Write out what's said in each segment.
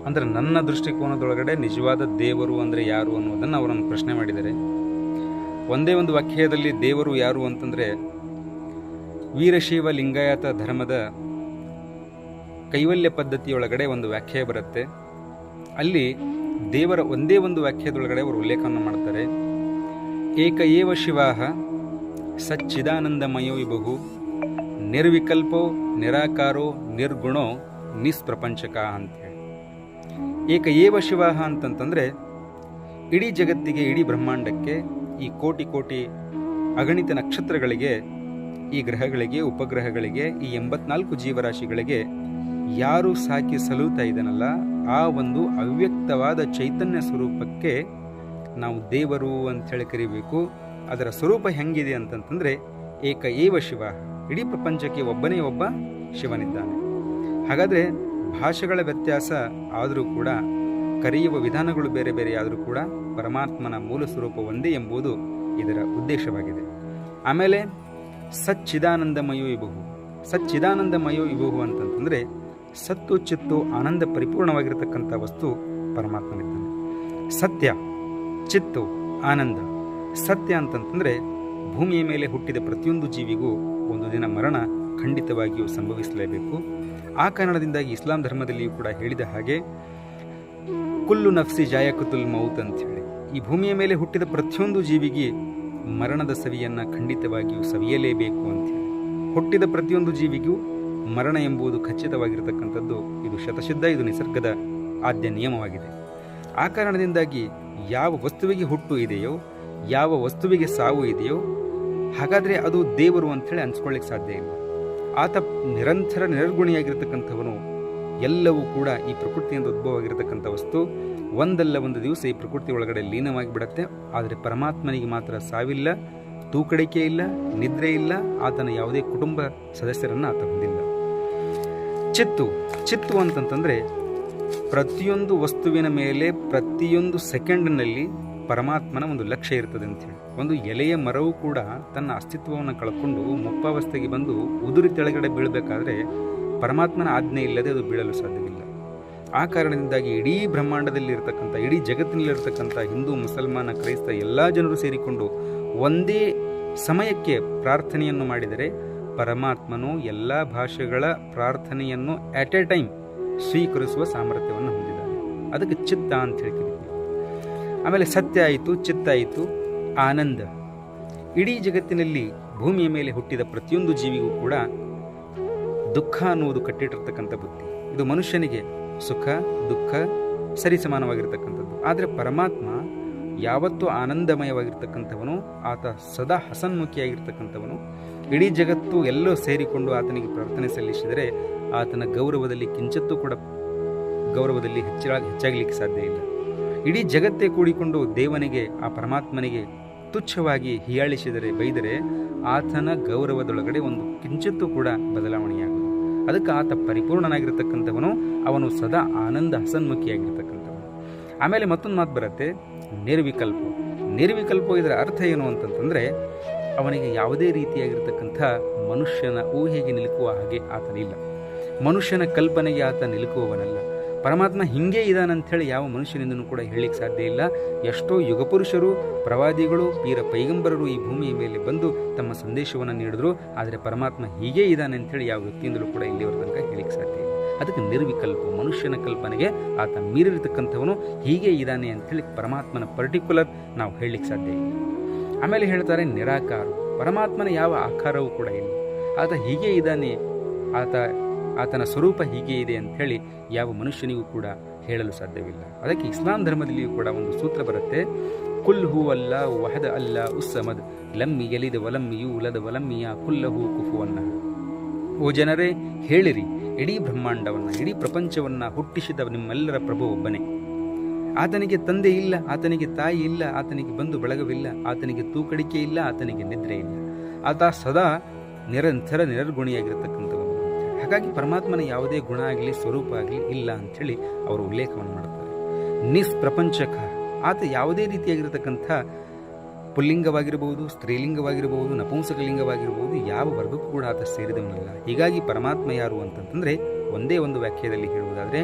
ಅಂದರೆ ನನ್ನ ದೃಷ್ಟಿಕೋನದೊಳಗಡೆ ನಿಜವಾದ ದೇವರು ಅಂದರೆ ಯಾರು ಅನ್ನೋದನ್ನು ಅವರನ್ನು ಪ್ರಶ್ನೆ ಮಾಡಿದ್ದಾರೆ. ಒಂದೇ ಒಂದು ವಾಕ್ಯದಲ್ಲಿ ದೇವರು ಯಾರು ಅಂತಂದರೆ, ವೀರಶೈವ ಲಿಂಗಾಯತ ಧರ್ಮದ ಕೈವಲ್ಯ ಪದ್ಧತಿಯೊಳಗಡೆ ಒಂದು ವ್ಯಾಖ್ಯೆ ಬರುತ್ತೆ. ಅಲ್ಲಿ ದೇವರ ಒಂದೇ ಒಂದು ವಾಕ್ಯದೊಳಗಡೆ ಅವರು ಉಲ್ಲೇಖವನ್ನು ಮಾಡ್ತಾರೆ. ಏಕ ಏವ ಶಿವಾಹ ಸಚ್ಚಿದಾನಂದಮಯೋ ವಿಭು ನಿರ್ವಿಕಲ್ಪೋ ನಿರಾಕಾರೋ ನಿರ್ಗುಣೋ ನಿಸ್ಪ್ರಪಂಚಕ ಅಂತೇಳಿ. ಏಕ ಏವ ಶಿವಾಹ ಅಂತಂತಂದರೆ ಇಡೀ ಜಗತ್ತಿಗೆ, ಇಡೀ ಬ್ರಹ್ಮಾಂಡಕ್ಕೆ, ಈ ಕೋಟಿ ಕೋಟಿ ಅಗಣಿತ ನಕ್ಷತ್ರಗಳಿಗೆ, ಈ ಗ್ರಹಗಳಿಗೆ, ಉಪಗ್ರಹಗಳಿಗೆ, ಈ 84 ಜೀವರಾಶಿಗಳಿಗೆ ಯಾರು ಸಾಕಿ ಸಲುತ್ತಾ ಇದ್ದಾನಲ್ಲ, ಆ ಒಂದು ಅವ್ಯಕ್ತವಾದ ಚೈತನ್ಯ ಸ್ವರೂಪಕ್ಕೆ ನಾವು ದೇವರು ಅಂಥೇಳಿ ಕರಿಬೇಕು. ಅದರ ಸ್ವರೂಪ ಹೆಂಗಿದೆ ಅಂತಂತಂದರೆ ಏಕ ಏವ ಶಿವ, ಇಡೀ ಪ್ರಪಂಚಕ್ಕೆ ಒಬ್ಬನೇ ಒಬ್ಬ ಶಿವನಿದ್ದಾನೆ. ಹಾಗಾದರೆ ಭಾಷೆಗಳ ವ್ಯತ್ಯಾಸ ಆದರೂ ಕೂಡ, ಕರೆಯುವ ವಿಧಾನಗಳು ಬೇರೆ ಬೇರೆ ಆದರೂ ಕೂಡ ಪರಮಾತ್ಮನ ಮೂಲ ಸ್ವರೂಪ ಒಂದೇ ಎಂಬುದು ಇದರ ಉದ್ದೇಶವಾಗಿದೆ. ಆಮೇಲೆ ಸಚ್ಚಿದಾನಂದಮಯೋ ವಿಭು, ಸಚ್ಚಿದಾನಂದಮಯೋ ವಿಭು ಅಂತಂತಂದರೆ ಸತ್ತು ಚಿತ್ತು ಆನಂದ ಪರಿಪೂರ್ಣವಾಗಿರತಕ್ಕಂಥ ವಸ್ತು ಪರಮಾತ್ಮನಿದ್ದಾನೆ. ಸತ್ಯ, ಚಿತ್ತು, ಆನಂದ. ಸತ್ಯ ಅಂತಂತಂದರೆ ಭೂಮಿಯ ಮೇಲೆ ಹುಟ್ಟಿದ ಪ್ರತಿಯೊಂದು ಜೀವಿಗೂ ಒಂದು ದಿನ ಮರಣ ಖಂಡಿತವಾಗಿಯೂ ಸಂಭವಿಸಲೇಬೇಕು. ಆ ಕಾರಣದಿಂದಾಗಿ ಇಸ್ಲಾಂ ಧರ್ಮದಲ್ಲಿಯೂ ಕೂಡ ಹೇಳಿದ ಹಾಗೆ ಕುಲ್ಲು ನಫ್ಸಿ ಜಾಯಕತುಲ್ ಮೌತ್ ಅಂಥೇಳಿ, ಈ ಭೂಮಿಯ ಮೇಲೆ ಹುಟ್ಟಿದ ಪ್ರತಿಯೊಂದು ಜೀವಿಗೆ ಮರಣದ ಸವಿಯನ್ನು ಖಂಡಿತವಾಗಿಯೂ ಸವಿಯಲೇಬೇಕು ಅಂಥೇಳಿ. ಹುಟ್ಟಿದ ಪ್ರತಿಯೊಂದು ಜೀವಿಗೂ ಮರಣ ಎಂಬುದು ಖಚಿತವಾಗಿರತಕ್ಕಂಥದ್ದು. ಇದು ಶತಸಿದ್ಧ, ಇದು ನಿಸರ್ಗದ ಆದ್ಯ ನಿಯಮವಾಗಿದೆ. ಆ ಕಾರಣದಿಂದಾಗಿ ಯಾವ ವಸ್ತುವಿಗೆ ಹುಟ್ಟು ಇದೆಯೋ, ಯಾವ ವಸ್ತುವಿಗೆ ಸಾವು ಇದೆಯೋ, ಹಾಗಾದರೆ ಅದು ದೇವರು ಅಂಥೇಳಿ ಅನ್ಸ್ಕೊಳ್ಳಿಕ್ಕೆ ಸಾಧ್ಯ ಇಲ್ಲ. ಆತ ನಿರಂತರ ನಿರ್ಗುಣಿಯಾಗಿರ್ತಕ್ಕಂಥವನು. ಎಲ್ಲವೂ ಕೂಡ ಈ ಪ್ರಕೃತಿಯಿಂದ ಉದ್ಭವವಾಗಿರತಕ್ಕಂಥ ವಸ್ತು ಒಂದಲ್ಲ ಒಂದು ದಿವಸ ಈ ಪ್ರಕೃತಿ ಒಳಗಡೆ ಲೀನವಾಗಿ ಬಿಡುತ್ತೆ. ಆದರೆ ಪರಮಾತ್ಮನಿಗೆ ಮಾತ್ರ ಸಾವಿಲ್ಲ, ತೂಕಡಿಕೆ ಇಲ್ಲ, ನಿದ್ರೆ ಇಲ್ಲ. ಆತನ ಯಾವುದೇ ಕುಟುಂಬ ಸದಸ್ಯರನ್ನು ಆತ ಹೊಂದಿಲ್ಲ. ಚಿತ್ತು, ಚಿತ್ತು ಅಂತಂತಂದರೆ ಪ್ರತಿಯೊಂದು ವಸ್ತುವಿನ ಮೇಲೆ ಪ್ರತಿಯೊಂದು ಸೆಕೆಂಡ್ನಲ್ಲಿ ಪರಮಾತ್ಮನ ಒಂದು ಲಕ್ಷ್ಯ ಇರ್ತದೆ ಅಂಥೇಳಿ. ಒಂದು ಎಲೆಯ ಮರವು ಕೂಡ ತನ್ನ ಅಸ್ತಿತ್ವವನ್ನು ಕಳ್ಕೊಂಡು ಮುಪ್ಪಾವಸ್ಥೆಗೆ ಬಂದು ಉದುರಿ ತೆಳಗಡೆ ಬೀಳಬೇಕಾದ್ರೆ ಪರಮಾತ್ಮನ ಆಜ್ಞೆ ಇಲ್ಲದೆ ಅದು ಬೀಳಲು ಸಾಧ್ಯವಿಲ್ಲ. ಆ ಕಾರಣದಿಂದಾಗಿ ಇಡೀ ಬ್ರಹ್ಮಾಂಡದಲ್ಲಿ ಇರತಕ್ಕಂಥ, ಇಡೀ ಜಗತ್ತಿನಲ್ಲಿರ್ತಕ್ಕಂಥ ಹಿಂದೂ, ಮುಸಲ್ಮಾನ, ಕ್ರೈಸ್ತ ಎಲ್ಲ ಜನರು ಸೇರಿಕೊಂಡು ಒಂದೇ ಸಮಯಕ್ಕೆ ಪ್ರಾರ್ಥನೆಯನ್ನು ಮಾಡಿದರೆ ಪರಮಾತ್ಮನು ಎಲ್ಲ ಭಾಷೆಗಳ ಪ್ರಾರ್ಥನೆಯನ್ನು ಅಟ್ ಎ ಟೈಮ್ ಸ್ವೀಕರಿಸುವ ಸಾಮರ್ಥ್ಯವನ್ನು ಹೊಂದಿದ್ದಾನೆ. ಅದಕ್ಕೆ ಚಿತ್ತ ಅಂತ ಹೇಳ್ತೀವಿ. ಆಮೇಲೆ ಸತ್ಯ ಆಯಿತು, ಚಿತ್ತ ಆಯಿತು, ಆನಂದ. ಇಡೀ ಜಗತ್ತಿನಲ್ಲಿ ಭೂಮಿಯ ಮೇಲೆ ಹುಟ್ಟಿದ ಪ್ರತಿಯೊಂದು ಜೀವಿಗೂ ಕೂಡ ದುಃಖ ಅನ್ನುವುದು ಕಟ್ಟಿಟ್ಟಿರ್ತಕ್ಕಂಥ ಬುದ್ಧಿ. ಇದು ಮನುಷ್ಯನಿಗೆ ಸುಖ ದುಃಖ ಸರಿಸಮಾನವಾಗಿರ್ತಕ್ಕಂಥದ್ದು. ಆದರೆ ಪರಮಾತ್ಮ ಯಾವತ್ತೂ ಆನಂದಮಯವಾಗಿರ್ತಕ್ಕಂಥವನು. ಆತ ಸದಾ ಹಸನ್ಮುಖಿಯಾಗಿರ್ತಕ್ಕಂಥವನು. ಇಡೀ ಜಗತ್ತು ಎಲ್ಲೋ ಸೇರಿಕೊಂಡು ಆತನಿಗೆ ಪ್ರಾರ್ಥನೆ ಸಲ್ಲಿಸಿದರೆ ಆತನ ಗೌರವದಲ್ಲಿ ಕಿಂಚತ್ತೂ ಕೂಡ ಗೌರವದಲ್ಲಿ ಹೆಚ್ಚಾಗಲಿಕ್ಕೆ ಸಾಧ್ಯ ಇಲ್ಲ. ಇಡೀ ಜಗತ್ತೇ ಕೂಡಿಕೊಂಡು ದೇವನಿಗೆ, ಆ ಪರಮಾತ್ಮನಿಗೆ ತುಚ್ಛವಾಗಿ ಹೀಯಾಳಿಸಿದರೆ, ಬೈದರೆ ಆತನ ಗೌರವದೊಳಗಡೆ ಒಂದು ಕಿಂಚಿತ್ತೂ ಕೂಡ ಬದಲಾವಣೆಯಾಗುವುದು. ಅದಕ್ಕೆ ಆತ ಪರಿಪೂರ್ಣನಾಗಿರ್ತಕ್ಕಂಥವನು. ಅವನು ಸದಾ ಆನಂದ ಹಸನ್ಮುಖಿಯಾಗಿರ್ತಕ್ಕಂಥವನು. ಆಮೇಲೆ ಮತ್ತೊಂದು ಮಾತು ಬರುತ್ತೆ, ನಿರ್ವಿಕಲ್ಪ. ನಿರ್ವಿಕಲ್ಪ ಇದರ ಅರ್ಥ ಏನು ಅಂತಂತಂದರೆ ಅವನಿಗೆ ಯಾವುದೇ ರೀತಿಯಾಗಿರ್ತಕ್ಕಂಥ ಮನುಷ್ಯನ ಊಹೆಗೆ ನಿಲುಕುವ ಹಾಗೆ ಆತನಿಲ್ಲ. ಮನುಷ್ಯನ ಕಲ್ಪನೆಗೆ ಆತ ನಿಲುಕುವವನಲ್ಲ. ಪರಮಾತ್ಮ ಹಿಂಗೆ ಇದಾನಂಥೇಳಿ ಯಾವ ಮನುಷ್ಯನಿಂದನೂ ಕೂಡ ಹೇಳಲಿಕ್ಕೆ ಸಾಧ್ಯ ಇಲ್ಲ. ಎಷ್ಟೋ ಯುಗಪುರುಷರು, ಪ್ರವಾದಿಗಳು, ಪೀರ ಪೈಗಂಬರರು ಈ ಭೂಮಿಯ ಮೇಲೆ ಬಂದು ತಮ್ಮ ಸಂದೇಶವನ್ನು ನೀಡಿದ್ರು. ಆದರೆ ಪರಮಾತ್ಮ ಹೀಗೆ ಇದ್ದಾನೆ ಅಂಥೇಳಿ ಯಾವ ವ್ಯಕ್ತಿಯಿಂದಲೂ ಕೂಡ ಇಲ್ಲಿವರ ತನಕ ಹೇಳಲಿಕ್ಕೆ ಸಾಧ್ಯ ಇಲ್ಲ. ಅದಕ್ಕೆ ನಿರ್ವಿಕಲ್ಪ, ಮನುಷ್ಯನ ಕಲ್ಪನೆಗೆ ಆತ ಮೀರಿರ್ತಕ್ಕಂಥವನು. ಹೀಗೆ ಇದ್ದಾನೆ ಅಂಥೇಳಿ ಪರಮಾತ್ಮನ ಪರ್ಟಿಕ್ಯುಲರ್ ನಾವು ಹೇಳಲಿಕ್ಕೆ ಸಾಧ್ಯ ಇಲ್ಲ. ಆಮೇಲೆ ಹೇಳ್ತಾರೆ ನಿರಾಕಾರ. ಪರಮಾತ್ಮನ ಯಾವ ಆಕಾರವೂ ಕೂಡ ಇಲ್ಲ. ಆತ ಹೀಗೆ ಇದ್ದಾನೆ, ಆತನ ಸ್ವರೂಪ ಹೀಗೆ ಇದೆ ಅಂಥೇಳಿ ಯಾವ ಮನುಷ್ಯನಿಗೂ ಕೂಡ ಹೇಳಲು ಸಾಧ್ಯವಿಲ್ಲ. ಅದಕ್ಕೆ ಇಸ್ಲಾಂ ಧರ್ಮದಲ್ಲಿಯೂ ಕೂಡ ಒಂದು ಸೂತ್ರ ಬರುತ್ತೆ, ಕುಲ್ ಹೂ ಅಲ್ಲ ವಹದ ಅಲ್ಲ ಉಸ್ಸಮದ್ ಲಮ್ಮಿ ಎಲಿದ ವಲಮ್ಮಿ ಯೂಲದ ವಲಮ್ಮಿಯ ಕುಲ್ಲಹೂ ಕುಫುವನ್ನ. ಓ ಜನರೇ, ಹೇಳಿರಿ, ಇಡೀ ಬ್ರಹ್ಮಾಂಡವನ್ನು, ಇಡೀ ಪ್ರಪಂಚವನ್ನು ಹುಟ್ಟಿಸಿದ ನಿಮ್ಮೆಲ್ಲರ ಪ್ರಭು ಒಬ್ಬನೇ. ಆತನಿಗೆ ತಂದೆ ಇಲ್ಲ, ಆತನಿಗೆ ತಾಯಿ ಇಲ್ಲ, ಆತನಿಗೆ ಬಂಧು ಬಳಗವಿಲ್ಲ, ಆತನಿಗೆ ತೂಕಡಿಕೆ ಇಲ್ಲ, ಆತನಿಗೆ ನಿದ್ರೆ ಇಲ್ಲ. ಆತ ಸದಾ ನಿರಂತರ ನಿರ್ಗುಣಿಯಾಗಿರ್ತಕ್ಕಂಥವನು. ಹಾಗಾಗಿ ಪರಮಾತ್ಮನ ಯಾವುದೇ ಗುಣ ಆಗಲಿ ಸ್ವರೂಪ ಆಗಲಿ ಇಲ್ಲ ಅಂಥೇಳಿ ಅವರು ಉಲ್ಲೇಖವನ್ನು ಮಾಡ್ತಾರೆ. ನಿಸ್ಪ್ರಪಂಚಕ, ಆತ ಯಾವುದೇ ರೀತಿಯಾಗಿರ್ತಕ್ಕಂಥ ಪುಲ್ಲಿಂಗವಾಗಿರಬಹುದು, ಸ್ತ್ರೀಲಿಂಗವಾಗಿರಬಹುದು, ನಪುಂಸಕಲಿಂಗವಾಗಿರಬಹುದು, ಯಾವ ವರ್ಗಕ್ಕೂ ಕೂಡ ಆತ ಸೇರಿದವನಲ್ಲ. ಹೀಗಾಗಿ ಪರಮಾತ್ಮ ಯಾರು ಅಂತಂತಂದರೆ ಒಂದೇ ಒಂದು ವ್ಯಾಖ್ಯೆಯಲ್ಲಿ ಹೇಳುವುದಾದರೆ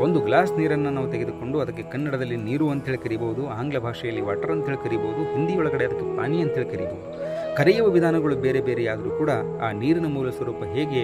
ಒಂದು ಗ್ಲಾಸ್ ನೀರನ್ನು ನಾವು ತೆಗೆದುಕೊಂಡು ಅದಕ್ಕೆ ಕನ್ನಡದಲ್ಲಿ ನೀರು ಅಂತೇಳಿ ಕರಿಬಹುದು, ಆಂಗ್ಲ ಭಾಷೆಯಲ್ಲಿ ವಾಟರ್ ಅಂತೇಳಿ ಕರಿಬಹುದು, ಹಿಂದಿ ಒಳಗಡೆ ಅದಕ್ಕೆ ಪಾನಿ ಅಂತೇಳಿ ಕರಿಬಹುದು. ಕರೆಯುವ ವಿಧಾನಗಳು ಬೇರೆ ಬೇರೆಯಾದರೂ ಕೂಡ ಆ ನೀರಿನ ಮೂಲ ಸ್ವರೂಪ ಹೇಗೆ